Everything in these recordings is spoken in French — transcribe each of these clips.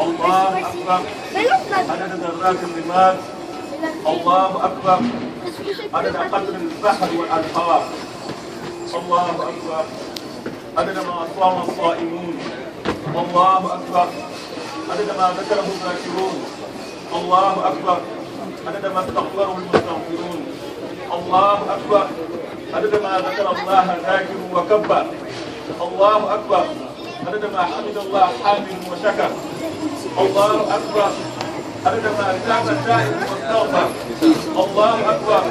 الله أكبر عدد ذرات الرمال. الله أكبر عدد قدر البحر والأنهار. الله أكبر عدد ما صام الصائمون. الله أكبر عدد ما ذكره الذاكرون. الله أكبر عدد ما استغفره المستغفرون. الله أكبر عدد ما ذكر الله ذاكر وكبر. الله أكبر عدد ما حمد الله حامد وشكر. الله أكبر عدد ما تاب تائب واستغفر. الله أكبر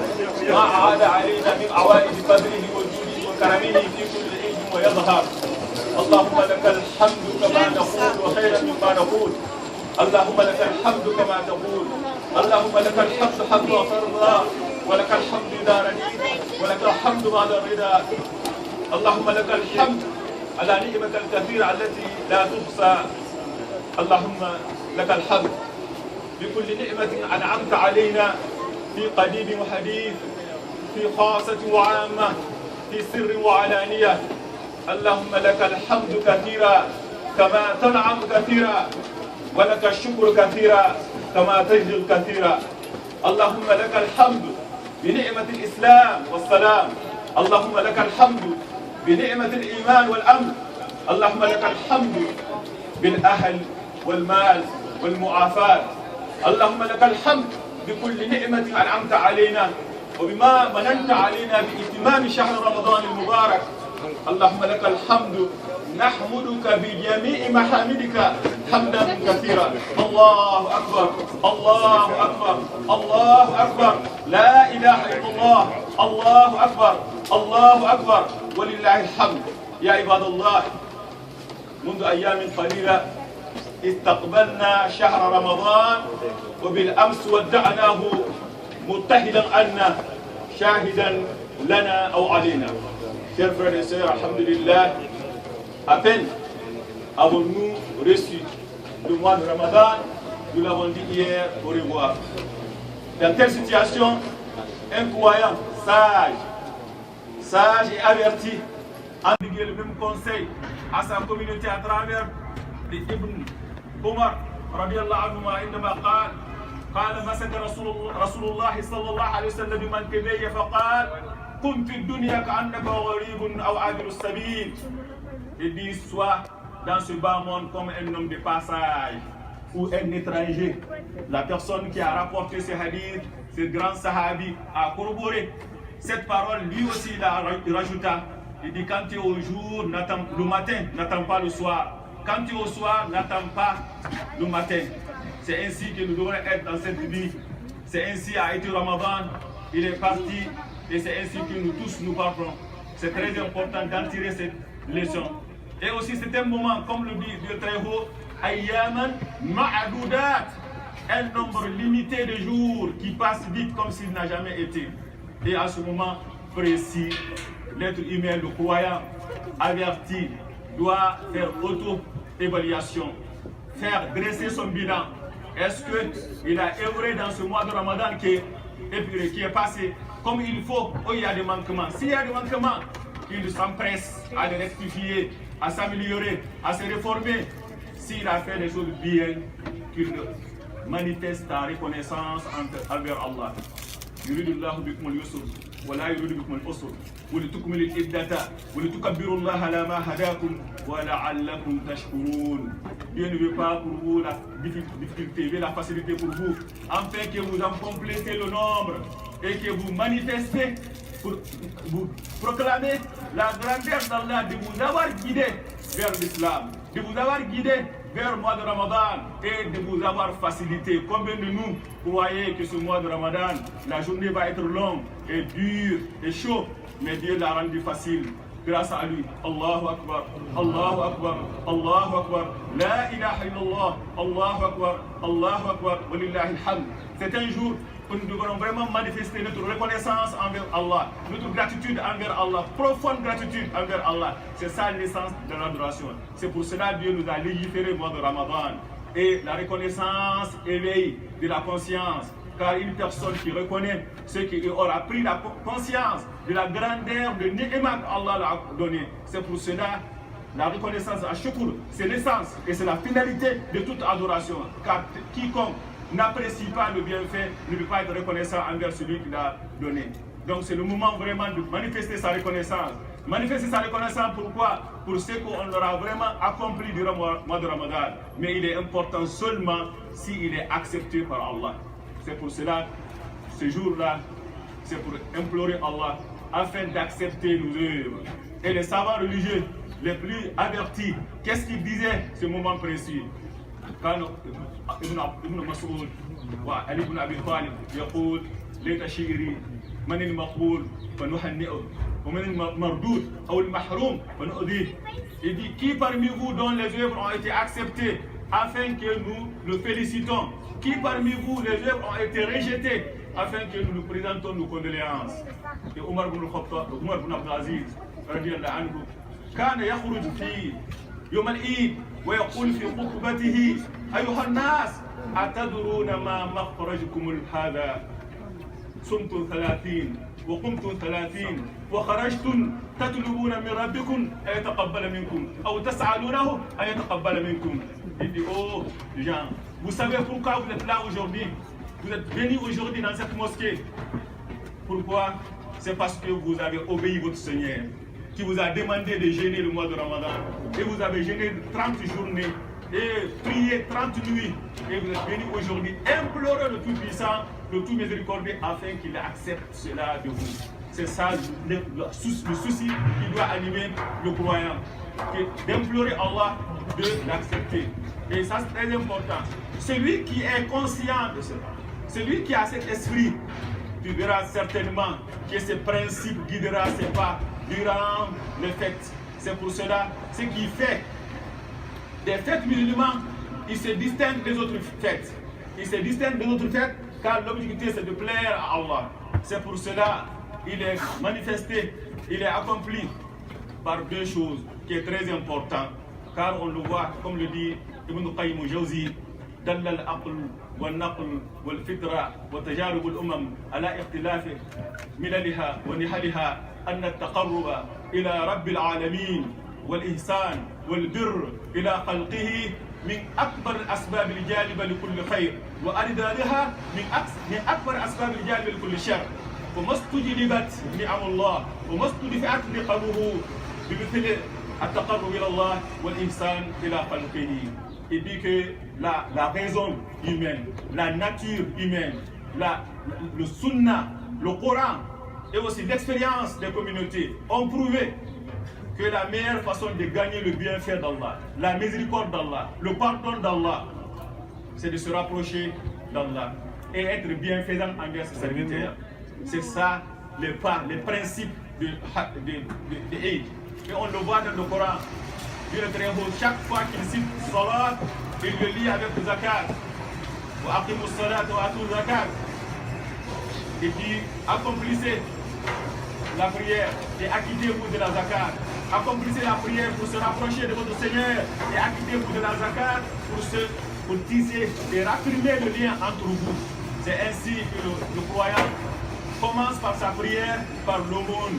ما أعاد علينا من عوائد فضله وجوده وكرمه في كل عيد ويظهر. اللهم لك الحمد كما نقول وخيرا مما نقول. اللهم لك الحمد كما تقول. اللهم لك الحمد حتى ترضى ولك الحمد إذا رضيت ولك الحمد بعد الرضا. اللهم لك الحمد على نعمة الكثيرة التي لا تحصى. اللهم لك الحمد بكل نعمة أنعمت علينا في قديم وحديث، في خاصة وعامة، في سر وعلانية. اللهم لك الحمد كثيرا كما تنعم كثيرا، ولك الشكر كثيرا كما تجزل كثيرا. اللهم لك الحمد بنعمة الإسلام والسلام. اللهم لك الحمد بنعمة الإيمان والأمن. اللهم لك الحمد بالأهل والمال والمعافاة. اللهم لك الحمد بكل نعمة أنعمت علينا وبما مننت علينا بإتمام شهر رمضان المبارك. اللهم لك الحمد نحمدك بجميع محامدك حمدا كثيرا. الله أكبر الله أكبر الله أكبر لا إله إلا الله. الله أكبر الله أكبر ولله الحمد. يا عباد الله، منذ أيام قليلة استقبلنا شهر رمضان وبالأمس ودعناه متهلا أن شاهدا لنا أو علينا. Chers frères et sœurs, alhamdulillah, à peine avons-nous reçu le mois de Ramadan, nous l'avons dit hier, au revoir. Dans telle situation, un croyant sage et averti, endiguer le même conseil à sa communauté à travers Ibn Omar radiallahu anhu عندما قال مسك رسول الله صلى الله عليه وسلم بمنكبيه فقال قم في الدنيا كأنك غريب أو عابر السبيل. Il dit sois dans ce bas monde comme un homme de passage ou un étranger. La personne qui a rapporté ce hadith, ce grand sahabi, a corroboré cette parole. Lui aussi il rajouta, il dit quand tu es au jour, le matin, n'attends pas le soir. Quand tu es au soir, n'attends pas le matin. C'est ainsi que nous devons être dans cette vie. C'est ainsi a été Ramadan, il est parti et c'est ainsi que nous tous nous parlons. C'est très important d'en tirer cette leçon. Et aussi c'est un moment, comme le dit Dieu très haut, ayyaman ma'adoudat, un nombre limité de jours qui passe vite comme s'il n'a jamais été. Et à ce moment précis, l'être humain, le croyant, averti, doit faire auto-évaluation, faire dresser son bilan. Est-ce qu'il a œuvré dans ce mois de Ramadan qui est passé comme il faut ou il y a des manquements? S'il y a des manquements, il s'empresse à les rectifier, à s'améliorer, à se réformer. S'il a fait des choses bien, qu'il manifeste sa reconnaissance envers Allah. يريد الله بكم اليسر ولا يريد بكم العسر ولتكملوا العدة ولتكبروا الله على ما هداكم ولعلكم تشكرون. Dieu ne veut pas pour vous la difficulté, mais la facilité pour vous, afin que vous en complétez le nombre et que vous manifestez pour vous proclamer la grandeur d'Allah de vous avoir guidé vers l'islam, de vous avoir guidé vers le mois de Ramadan et de vous avoir facilité. Combien de nous croyez que ce mois de Ramadan, la journée va être longue et dure et chaud, mais Dieu l'a rendu facile grâce à lui. Allahu Akbar, Allahu Akbar, Allahu Akbar, La ilaha illallah, Allahu Akbar, Allahu Akbar, walillahi alhamd. C'est un jour où nous devrons vraiment manifester notre reconnaissance envers Allah, notre gratitude envers Allah, profonde gratitude envers Allah. C'est ça l'essence de l'adoration. C'est pour cela que Dieu nous a légiféré le mois de Ramadan. Et la reconnaissance éveille de la conscience, car une personne qui reconnaît ce qui aura pris la conscience de la grandeur de ni'mat qu'Allah l'a donné. C'est pour cela La reconnaissance à Shukr, c'est l'essence et c'est la finalité de toute adoration. Car quiconque n'apprécie pas le bienfait ne peut pas être reconnaissant envers celui qui l'a donné. Donc c'est le moment vraiment de manifester sa reconnaissance. Manifester sa reconnaissance, pourquoi? Pour ce qu'on aura vraiment accompli durant le mois de Ramadan. Mais il est important seulement s'il est accepté par Allah. C'est pour cela, ce jour-là, c'est pour implorer Allah afin d'accepter nos œuvres. Et les savants religieux les plus avertis, qu'est-ce qu'ils disaient ce moment précis? Quand Ibn Mas'ud وعلي بن أبي طالب يقول ليت شعري من المقبول فنهنئه ومن المردود أو المحروم فنؤذيه. Il dit, qui parmi vous dont les œuvres ont été acceptées afin que nous le félicitons? Qui parmi vous les œuvres ont été rejetées afin que nous nous présentons nos condoléances? Et Omar ibn Khattab, Omar ibn Abdul Aziz radiyallahu anhu, كان يخرج في يوم العيد ويقول في خطبته أيها الناس أتدرون ما مخرجكم هذا؟ صمتم 30 وقمتم 30 وخرجتم تطلبون من ربكم أن يتقبل منكم أو تسألونه أن يتقبل منكم. Il dit, oh gens, vous savez pourquoi vous êtes là aujourd'hui? Vous êtes venus aujourd'hui dans cette mosquée. Pourquoi? C'est parce que vous avez obéi votre Seigneur, qui vous a demandé de jeûner le mois de Ramadan. Et vous avez jeûné 30 journées et prié 30 nuits. Et vous êtes venus aujourd'hui implorer le Tout-Puissant, le Tout-Miséricordieux, afin qu'il accepte cela de vous. C'est ça le souci qui doit animer le croyant, d'implorer Allah de l'accepter. Et ça c'est très important. Celui qui est conscient de cela, celui qui a cet esprit, tu verras certainement que ce principe guidera ses pas durant les fêtes. C'est pour cela, ce qui fait des fêtes musulmanes, il se distingue des autres fêtes. Il se distingue des autres fêtes car l'objectif c'est de plaire à Allah. C'est pour cela il est manifesté, il est accompli par deux choses qui est très important. Car on le voit, comme le dit Ibn Qayyim al-Jawzi, دل العقل والنقل والفطرة وتجارب الأمم على اختلاف مللها ونحلها أن التقرب إلى رب العالمين والإحسان والبر إلى خلقه من أكبر الأسباب الجالبة لكل خير وأردادها من أكبر الأسباب الجالبة لكل شر. وما استجلبت نعم الله وما استدفعت نقمه بمثل التقرب إلى الله والإحسان إلى خلقه. Il dit que la raison humaine, la nature humaine, le sunna, le Coran et aussi l'expérience des communautés ont prouvé que la meilleure façon de gagner le bienfait d'Allah, la miséricorde d'Allah, le pardon d'Allah, c'est de se rapprocher d'Allah et être bienfaisant envers ses serviteurs. C'est ça les principes de Eid. Et on le voit dans le Coran. Dieu est très beau. Chaque fois qu'il cite Salat, il le lit avec le zakat. Wa aqimus salat wa atu zakat. Et dit, accomplissez la prière et acquittez-vous de la zakat. Accomplissez la prière pour se rapprocher de votre Seigneur et acquittez-vous de la zakat pour tisser et raffermir le lien entre vous. C'est ainsi que le croyant commence par sa prière, par l'aumône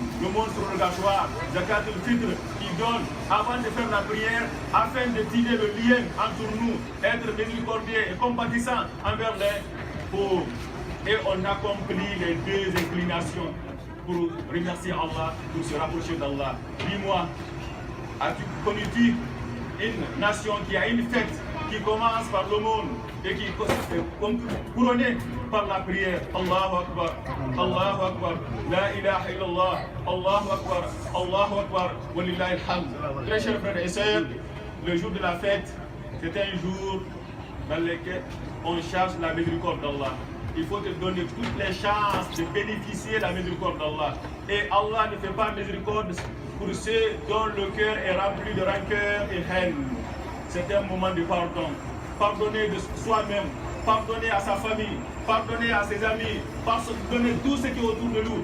surrogatoire, zakat al-fitr, qui donne avant de faire la prière afin de tirer le lien entre nous, être miséricordieux et compatissant envers les pauvres. Et on accomplit les deux inclinations pour remercier Allah, pour se rapprocher d'Allah. Dis-moi, as-tu connu une nation qui a une fête qui commence par l'aumône et qui est couronnée par la prière? Allahu Akbar, Allahu Akbar, La ilaha illallah, Allahu Akbar, Allahu Akbar, Walillahi alhamd. Très chers frères et sœurs, le jour de la fête, c'est un jour dans lequel on cherche la miséricorde d'Allah. Il faut te donner toutes les chances de bénéficier de la miséricorde d'Allah. Et Allah ne fait pas miséricorde pour ceux dont le cœur est rempli de rancœur et haine. C'est un moment de pardon. Pardonner de soi-même, pardonner à sa famille, pardonner à ses amis, pardonner tout ce qui est autour de nous,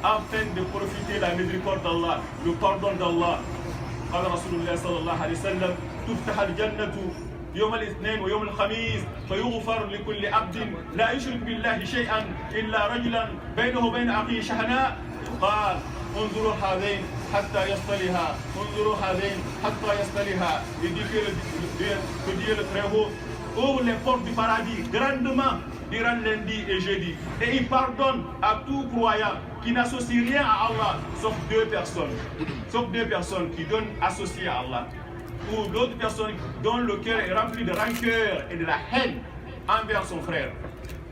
afin de profiter de la miséricorde d'Allah, le pardon d'Allah. قال رسول الله صلى الله عليه وسلم تفتح الجنة يوم الاثنين ويوم الخميس فيغفر لكل عبد لا يشرك بالله شيئا إلا رجلا بينه وبين أخيه شحناء قال انظروا هذين حتى يصطلها انظروا هذين حتى يصطلها. Il dit que Dieu le Très-Haut ouvre les portes du paradis grandement durant lundi et jeudi, et il pardonne à tout croyant qui n'associe rien à Allah, sauf deux personnes qui donnent associé à Allah, ou d'autres personnes dont le cœur est rempli de rancœur et de la haine envers son frère.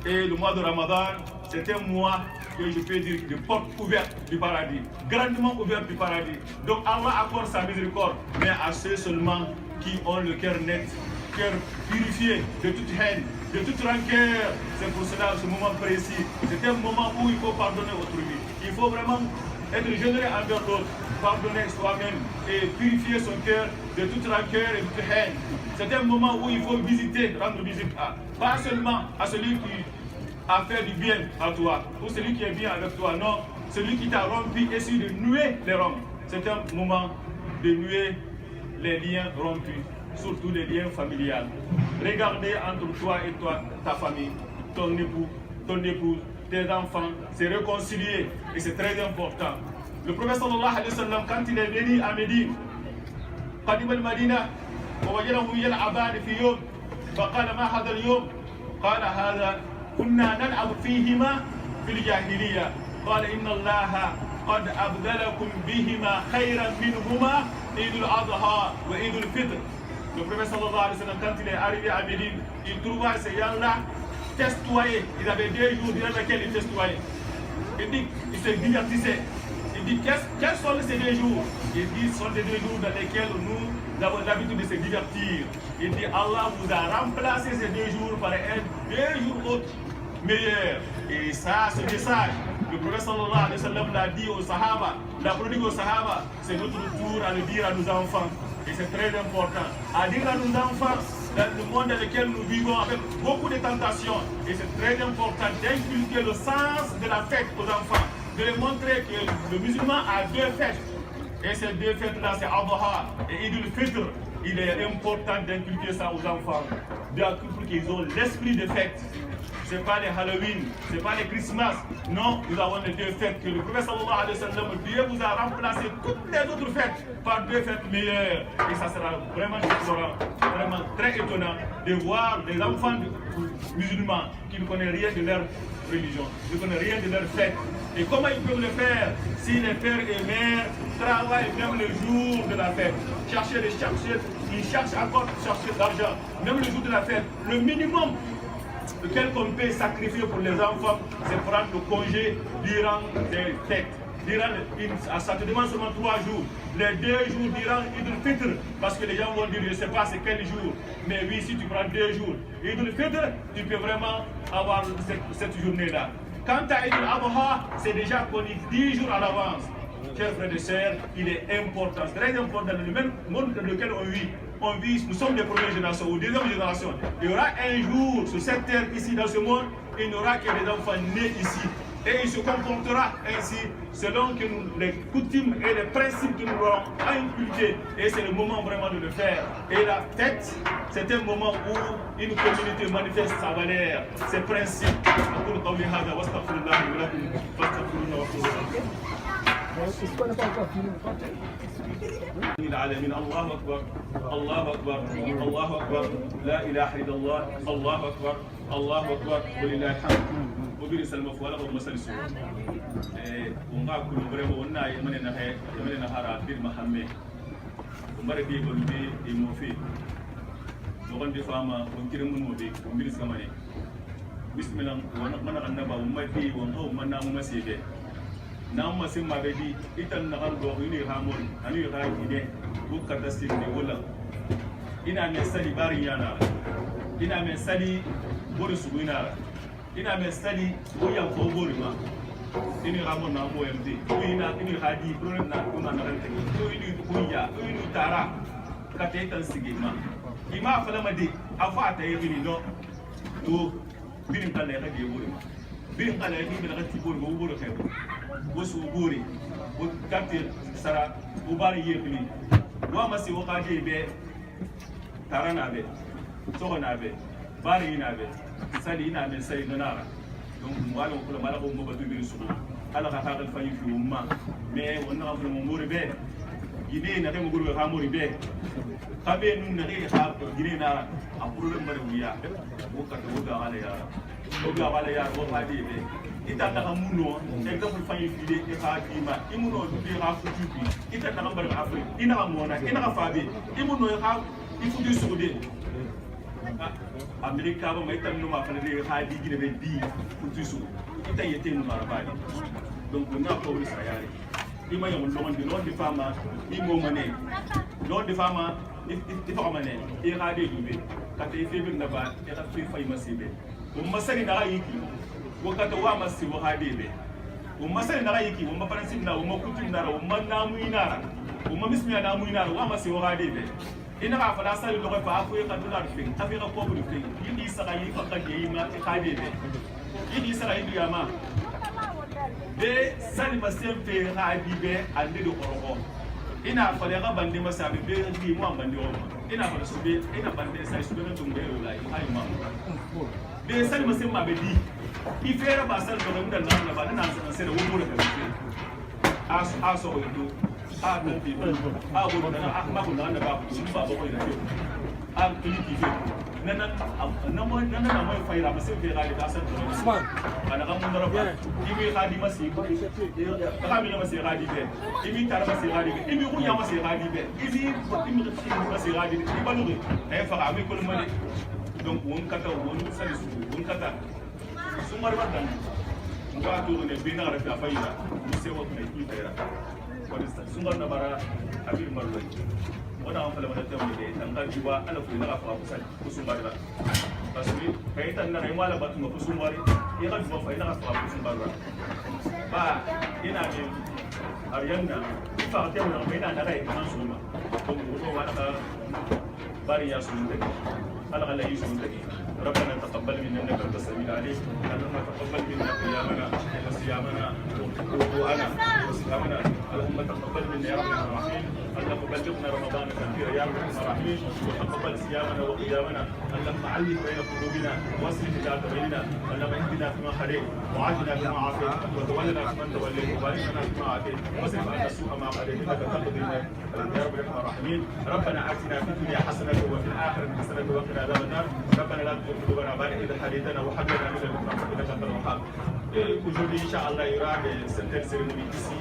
Et le mois de Ramadan, c'est un mois que je peux dire de porte ouverte du paradis, grandement ouverte du paradis. Donc Allah accorde sa miséricorde, mais à ceux seulement qui ont le cœur net, cœur purifié de toute haine, de toute rancœur. C'est pour cela, ce moment précis, c'est un moment où il faut pardonner autrui. Il faut vraiment être généreux envers l'autre, pardonner soi-même et purifier son cœur de toute rancœur et de toute haine. C'est un moment où il faut visiter, rendre visite pas seulement à celui qui a fait du bien à toi, ou celui qui est bien avec toi, non, celui qui t'a rompu, essaye de nouer les rompes. C'est un moment de nouer les liens rompus, surtout les liens familiales. Regardez entre toi et toi, ta famille, ton époux, ton épouse, tes enfants, c'est réconcilier et c'est très important. Le prophète sallallahu alayhi wa sallam, quand il est venu à Médine, قدم المدينة ووجدهم يلعبان في يوم فقال ما هذا اليوم؟ قال هذا كنا نلعب فيهما في الجاهلية. قال إن الله قد أبدلكم بهما خيرا منهما عيد الأضحى وعيد الفطر. Le prophète sallallahu alayhi wa sallam, quand il est arrivé à Médine, il trouva ces gens-là testoyés. Ils avaient 2 jours durant lesquels ils testoyaient. Il dit qu'ils se divertissaient. Il dit quels sont ces 2 jours? Il dit ce sont les 2 jours dans lesquels nous avons l'habitude de se divertir. Il dit Allah vous a remplacé ces 2 jours par 2 jours autres meilleurs. Et ça, ce message, le prophète sallallahu alayhi wa sallam l'a dit aux Sahaba, l'a prodigue aux Sahaba, c'est notre tour à le dire à nos enfants. Et c'est très important. À dire à nos enfants, dans le monde dans lequel nous vivons avec beaucoup de tentations, et c'est très important d'inculquer le sens de la fête aux enfants, de leur montrer que le musulman a 2 fêtes. Et ces 2 fêtes-là, c'est Adha et Eid al-Fitr. Il est important d'inculquer ça aux enfants, pour qu'ils aient l'esprit de fête. Ce n'est pas les Halloween, ce n'est pas les Christmas. Non, nous avons les 2 fêtes que le prophète sallallahu alayhi wa sallam, Dieu vous a remplacé toutes les autres fêtes par 2 fêtes meilleures. Et ça sera vraiment étonnant, vraiment très étonnant de voir des enfants musulmans qui ne connaissent rien de leur religion, ne connaissent rien de leur fête. Et comment ils peuvent le faire si les pères et mères travaillent même le jour de la fête? Ils cherchent encore chercher de l'argent, même le jour de la fête. Le minimum lequel qu'on peut sacrifier pour les enfants, c'est prendre le congé durant les fêtes. Ça te demande seulement 3 jours. Les 2 jours durant Eid al-Fitr, parce que les gens vont dire, je ne sais pas c'est quel jour. Mais oui, si tu prends 2 jours, Eid al-Fitr, tu peux vraiment avoir cette journée-là. Quant à Eid al-Adha, c'est déjà connu 10 jours à l'avance. Chers frères et sœurs, il est important, très important dans le même monde dans lequel on vit, nous sommes les premières générations ou 2e génération. Il y aura un jour sur cette terre ici dans ce monde, il n'y aura que des enfants nés ici. Et il se comportera ainsi selon que les coutumes et les principes que nous aurons inculqués. Et c'est le moment vraiment de le faire. Et la fête, c'est un moment où une communauté manifeste sa valeur, ses principes. العالمين الله أكبر الله أكبر الله أكبر لا إله إلا الله الله أكبر الله أكبر ولله الحمد وبرس المفوالة ومسلسل ونقع كل بريم ونا يمن نهار بير محمد ومر بي بلبي يموفي وغن بفاما ونكرم منوبي ومبرس كماني بسم الله ونقمنا النبا ومبي ونقوم منا ومسيبه nan masin mabedi itan na har do ni hamon ani ga ide bukka tasir ne wala ina me sali bari yana ina me sali bori su ina ina me sali boyan ko bori ma ini hamon na mo yamde ina ini hadi problem na kuma na rante to ini kunya to ini tara ka te tan sige ma ima fala made afa ta yini no to birin kan ne ka de bori ma birin kan ne bi na ti bori go bori kai wasu guri kafin sara ubari yekli wa masi wakaje be tarana be sogona be bari ina be sali ina be sai nana donc wala ko mala ko mo batu bi suko ala ka hagal fayi fi umma mais wonna ko mo mori be gine na mo gurbe ha mori be kabe nun na ha gine na a problem bare wiya ko ka to ga ala ya ko ga ala ya ko ha di be ita ta muno exemple fayi fi de ha di ma imuno be ha futu bi ita ta bare afrique ina ka mona ina ka fabe imuno ha ifudu sude Amerika ba mai tan numa fana ne ha di gine be di futu su ita yete no marabani donc on a pas eu ça yare ima yamul lo ndi non di fama imo mané non di fama di fama mané e ha de dube kata ife bin da ba e ka fay masibe masani da yiki wakata wa masi wa ha de be masani da yiki faransi na kutin na namu inara mismiya namu inara wa masi wa ha de be ina ka fada sali lo fa ko ka dula fin afika ko bu fin yidi saka yi fa ka yi ma e ha de be yidi saka yi ma be sali masem fe ha di be ande do koroko ina fale ga bande masabe be di mo bande o ina fale so be ina bande sai so be dum be la ai ma be sali masem ma be di ki fera ba sal do ndan na ba na san sai da wo da ka aso o do a do bi a go na ma ko na ba ko ba ko ina ke a kili ki fe nana na mai faira masem fe ga da san do Usman ana ga mun dara ba ibi ga di masi ka mi na masi ga di be ibi tar masi ga di be ibi ku ya masi ga di be ibi masi ga di be balu e fa ga mi ko ma de donc won kata won sali su won kata su mar ba dan nga to ne be na ra fa faira mu se wa ne ki faira ko su mar na bara abir marlo wala an fala wala tawo de tan ka jiwa ala ko na fa kusal kusum bara parce que kaytan na wala batu ma kusum bari ya ga jiwa fa ina fa kusum bara ba ina ne ariyanna fa ta mun mai na da kan su ma ko ko wala ka bari ya sun de ala ala yi sun de ربنا تقبل منا انك انت السميع العليم اللهم تقبل منا قيامنا وصيامنا ووضوءنا وصيامنا اللهم تقبل منا يا رب الرحيم اللهم بلغنا رمضان كثيرا يا رب الرحيم وتقبل صيامنا وقيامنا اللهم علم بين قلوبنا واصلح ذات بيننا اللهم اهدنا فيما هديت وعافنا فيما عافيت وتولنا فيمن توليت وبارك لنا فيما اعطيت واصرف عنا السوء ما قضيت انك تقضي يا رب الراحمين ربنا اتنا في الدنيا حسنه وفي الاخره حسنه وقنا عذاب النار ربنا لا تزغ قلوبنا بعد إذ هديتنا وهب لنا من لدنك رحمة إنك أنت الوهاب. Aujourd'hui, Inch'Allah, il y aura certaines cérémonies ici.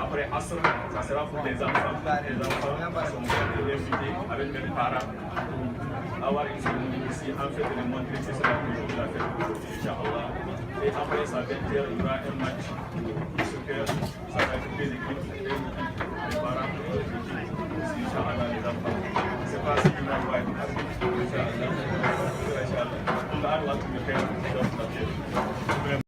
Après Asr, ça sera pour les enfants. Les enfants sont invités avec leurs parents pour avoir une cérémonie ici, en fait, de les montrer que c'est la fête d'aujourd'hui, Inch'Allah. Et après, ça va être, il y aura un match de soccer. Ça va être des équipes, les parents, Inch'Allah, les enfants. C'est pas ce qui m'a dit. Inch'Allah. Allah, Allah,